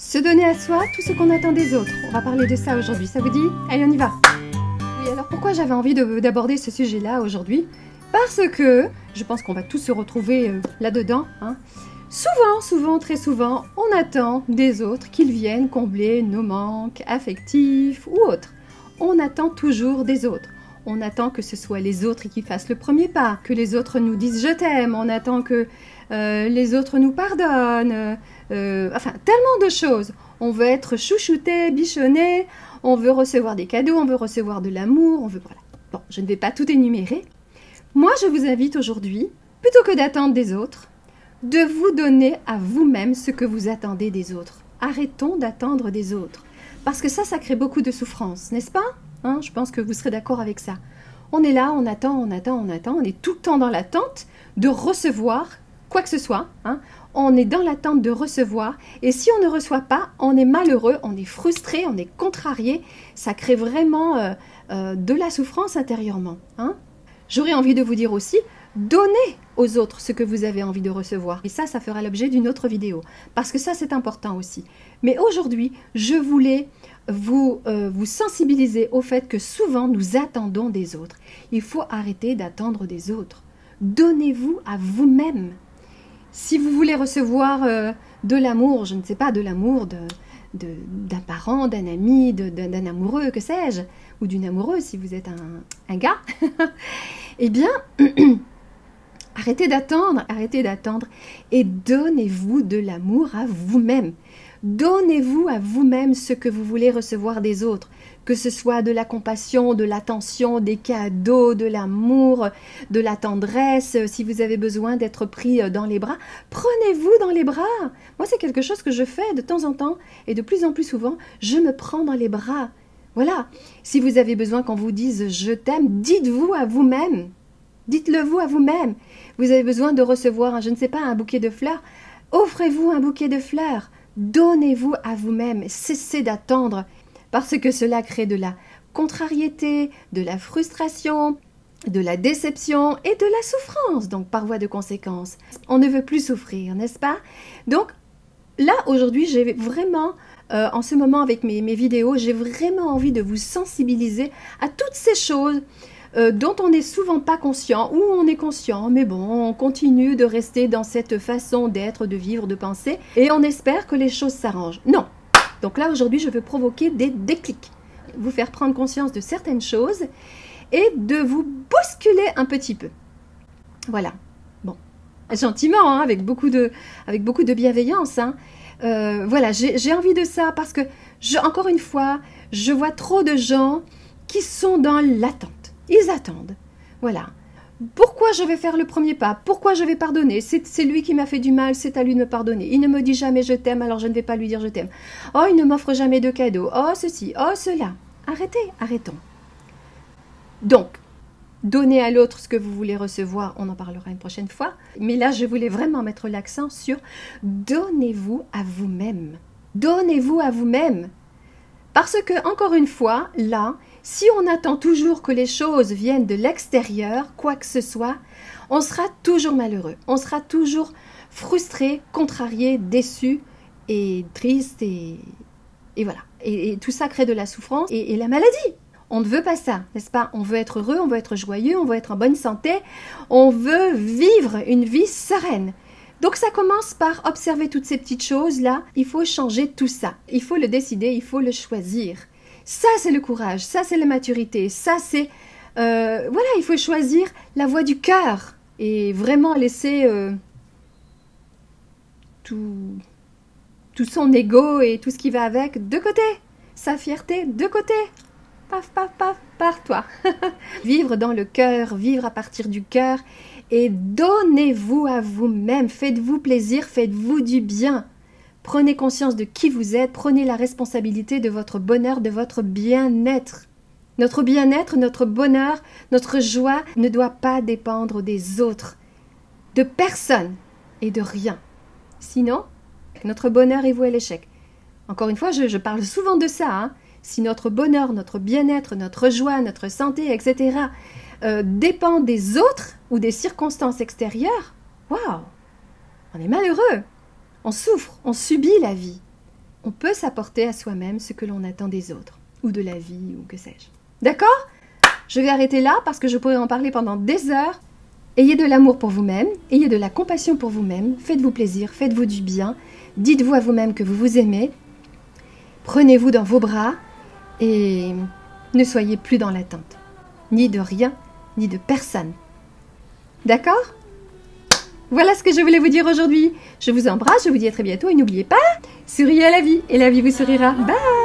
Se donner à soi tout ce qu'on attend des autres. On va parler de ça aujourd'hui, ça vous dit? Allez, on y va. Oui, alors pourquoi j'avais envie d'aborder ce sujet-là aujourd'hui? Parce que je pense qu'on va tous se retrouver là-dedans. Hein. Souvent, très souvent, on attend des autres qu'ils viennent combler nos manques affectifs ou autres. On attend toujours des autres. On attend que ce soit les autres qui fassent le premier pas, que les autres nous disent « je t'aime », on attend que les autres nous pardonnent, enfin, tellement de choses. On veut être chouchouté, bichonné, on veut recevoir des cadeaux, on veut recevoir de l'amour, on veut... Voilà. Bon, je ne vais pas tout énumérer. Moi, je vous invite aujourd'hui, plutôt que d'attendre des autres, de vous donner à vous-même ce que vous attendez des autres. Arrêtons d'attendre des autres. Parce que ça crée beaucoup de souffrance, n'est-ce pas? Hein, je pense que vous serez d'accord avec ça. On est là, on attend, on est tout le temps dans l'attente de recevoir quoi que ce soit. Hein. On est dans l'attente de recevoir, et si on ne reçoit pas, on est malheureux, on est frustré, on est contrarié. Ça crée vraiment de la souffrance intérieurement. Hein. J'aurais envie de vous dire aussi, donnez aux autres ce que vous avez envie de recevoir. Et ça fera l'objet d'une autre vidéo, parce que ça, c'est important aussi. Mais aujourd'hui, je voulais vous sensibiliser au fait que souvent, nous attendons des autres. Il faut arrêter d'attendre des autres. Donnez-vous à vous-même. Si vous voulez recevoir de l'amour, je ne sais pas, de l'amour d'un parent, d'un ami, d'un amoureux, que sais-je, ou d'une amoureuse si vous êtes un gars, eh bien, arrêtez d'attendre et donnez-vous de l'amour à vous-même. Donnez-vous à vous-même ce que vous voulez recevoir des autres, que ce soit de la compassion, de l'attention, des cadeaux, de l'amour, de la tendresse. Si vous avez besoin d'être pris dans les bras, prenez-vous dans les bras. Moi, c'est quelque chose que je fais de temps en temps et de plus en plus souvent, je me prends dans les bras. Voilà. Si vous avez besoin qu'on vous dise « je t'aime », dites-vous à vous-même. Dites-le-vous à vous-même. Vous avez besoin de recevoir, je ne sais pas, un bouquet de fleurs. Offrez-vous un bouquet de fleurs. Donnez-vous à vous-même. Cessez d'attendre. Parce que cela crée de la contrariété, de la frustration, de la déception et de la souffrance, donc par voie de conséquence. On ne veut plus souffrir, n'est-ce pas? Donc là, aujourd'hui, j'ai vraiment, en ce moment avec mes vidéos, j'ai vraiment envie de vous sensibiliser à toutes ces choses dont on n'est souvent pas conscient, ou on est conscient, mais bon, on continue de rester dans cette façon d'être, de vivre, de penser, et on espère que les choses s'arrangent. Non! Donc là, aujourd'hui, je veux provoquer des déclics, vous faire prendre conscience de certaines choses et de vous bousculer un petit peu. Voilà. Bon, gentiment, hein, avec beaucoup de bienveillance. Hein. Voilà, j'ai envie de ça parce que, encore une fois, je vois trop de gens qui sont dans l'attente. Ils attendent. Voilà. Pourquoi je vais faire le premier pas? Pourquoi je vais pardonner? C'est lui qui m'a fait du mal, c'est à lui de me pardonner. Il ne me dit jamais je t'aime, alors je ne vais pas lui dire je t'aime. Oh, il ne m'offre jamais de cadeaux. Oh, ceci, oh, cela. Arrêtons. Donc, donnez à l'autre ce que vous voulez recevoir, on en parlera une prochaine fois. Mais là, je voulais vraiment mettre l'accent sur donnez-vous à vous-même. Donnez-vous à vous-même. Parce que, encore une fois, là, si on attend toujours que les choses viennent de l'extérieur, quoi que ce soit, on sera toujours malheureux. On sera toujours frustré, contrarié, déçu et triste et voilà. Et tout ça crée de la souffrance et la maladie. On ne veut pas ça, n'est-ce pas? On veut être heureux, on veut être joyeux, on veut être en bonne santé, on veut vivre une vie sereine. Donc ça commence par observer toutes ces petites choses-là. Il faut changer tout ça. Il faut le décider, il faut le choisir. Ça, c'est le courage, ça, c'est la maturité, ça, c'est... voilà, il faut choisir la voie du cœur et vraiment laisser tout son ego et tout ce qui va avec de côté. Sa fierté de côté. Paf, paf, paf, par toi. Vivre dans le cœur, vivre à partir du cœur et donnez-vous à vous-même. Faites-vous plaisir, faites-vous du bien. Prenez conscience de qui vous êtes, prenez la responsabilité de votre bonheur, de votre bien-être. Notre bien-être, notre bonheur, notre joie ne doit pas dépendre des autres, de personne et de rien. Sinon, notre bonheur est voué à l'échec. Encore une fois, je parle souvent de ça. Hein. Si notre bonheur, notre bien-être, notre joie, notre santé, etc. Dépend des autres ou des circonstances extérieures, waouh, on est malheureux. On souffre, on subit la vie. on peut s'apporter à soi-même ce que l'on attend des autres, ou de la vie, ou que sais-je. D'accord? Je vais arrêter là parce que je pourrais en parler pendant des heures. Ayez de l'amour pour vous-même, ayez de la compassion pour vous-même, faites-vous plaisir, faites-vous du bien, dites-vous à vous-même que vous vous aimez, prenez-vous dans vos bras et ne soyez plus dans l'attente, ni de rien, ni de personne. D'accord? Voilà ce que je voulais vous dire aujourd'hui. Je vous embrasse, je vous dis à très bientôt et n'oubliez pas, souriez à la vie et la vie vous sourira. Bye!